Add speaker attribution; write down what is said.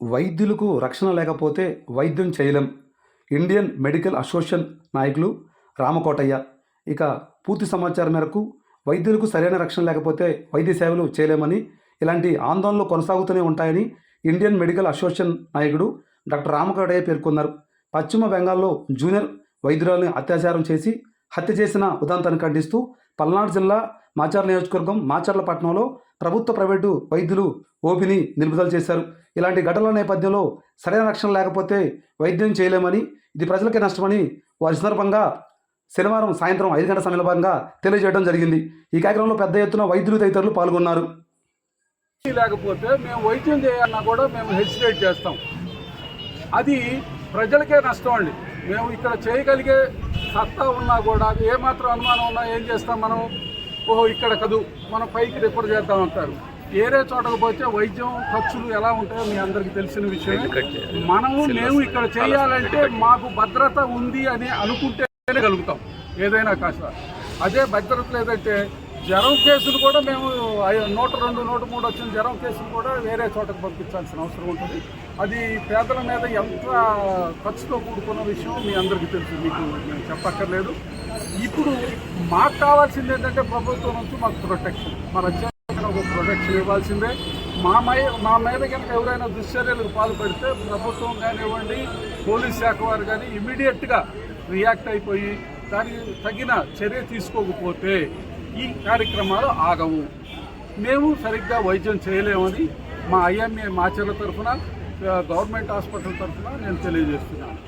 Speaker 1: వైద్యులకు రక్షణ లేకపోతే వైద్యం చేయలేం. ఇండియన్ మెడికల్ అసోసియేషన్ నాయకులు రామకోటయ్య. ఇక పూర్తి సమాచారం మేరకు వైద్యులకు సరైన రక్షణ లేకపోతే వైద్య సేవలు చేయలేమని, ఇలాంటి ఆందోళనలు కొనసాగుతూనే ఉంటాయని ఇండియన్ మెడికల్ అసోసియేషన్ నాయకుడు డాక్టర్ రామకోటయ్య పేర్కొన్నారు. పశ్చిమ బెంగాల్లో జూనియర్ వైద్యురాలిని అత్యాచారం చేసి హత్య చేసిన ఉదంతాన్ని ఖండిస్తూ పల్నాడు జిల్లా మాచర్ల నియోజకవర్గం మాచర్ల పట్టణంలో ప్రభుత్వ ప్రైవేటు వైద్యులు ఓపీని నిలుపుదల చేశారు. ఇలాంటి ఘటనల నేపథ్యంలో సరైన రక్షణ లేకపోతే వైద్యం చేయలేమని, ఇది ప్రజలకే నష్టమని వారి సందర్భంగా శనివారం సాయంత్రం 5 గంటల సమయంలో భాగంగా తెలియజేయడం జరిగింది. ఈ కార్యక్రమంలో పెద్ద ఎత్తున వైద్యులు తదితరులు పాల్గొన్నారు.
Speaker 2: లేకపోతే మేము వైద్యం చేయాలన్నా కూడా మేము హెసిటేట్ చేస్తాం. అది ప్రజలకే నష్టం అండి. మేము ఇక్కడ చేయగలిగే సత్తా ఉన్నా కూడా ఏమాత్రం అనుమానం ఉన్నా ఏం చేస్తాం, మనం ఇక్కడ కదూ మనం పైకి రిపోర్ట్ చేద్దాం అంటారు. ఏరే చోటకు పోతే వైద్యం ఖర్చులు ఎలా ఉంటాయో మీ అందరికీ తెలిసిన విషయం. మేము ఇక్కడ చేయాలంటే మాకు భద్రత ఉంది అని అనుకుంటేనే కలుగుతాం ఏదైనా కాస్త. అదే భద్రత లేదంటే జ్వరం కేసులు కూడా మేము 102, 103 వచ్చిన జ్వరం కేసులు కూడా వేరే చోటకు పంపించాల్సిన అవసరం ఉంటుంది. అది పేదల మీద ఎంత ఖర్చుతో కూడుకున్న విషయం మీ అందరికీ తెలుసు, మీకు నేను చెప్పక్కర్లేదు. ఇప్పుడు మాకు కావాల్సింది ఏంటంటే ప్రభుత్వం నుంచి మాకు ప్రొటెక్షన్, మా రాజ్యాంగం ఒక ప్రొటెక్షన్ ఇవ్వాల్సిందే. మా మీద కనుక ఎవరైనా దుశ్చర్యలకు పాల్పడితే ప్రభుత్వం కానివ్వండి, పోలీస్ శాఖ వారు కానీ ఇమీడియట్గా రియాక్ట్ అయిపోయి దానికి తగిన చర్య తీసుకోకపోతే ఈ కార్యక్రమాలు ఆగవు. మేము సరిగ్గా వైద్యం చేయలేమని మా ఐఎంఏ మాచర్ల తరఫున, గవర్నమెంట్ హాస్పిటల్ తరఫున నేను తెలియజేస్తున్నాను.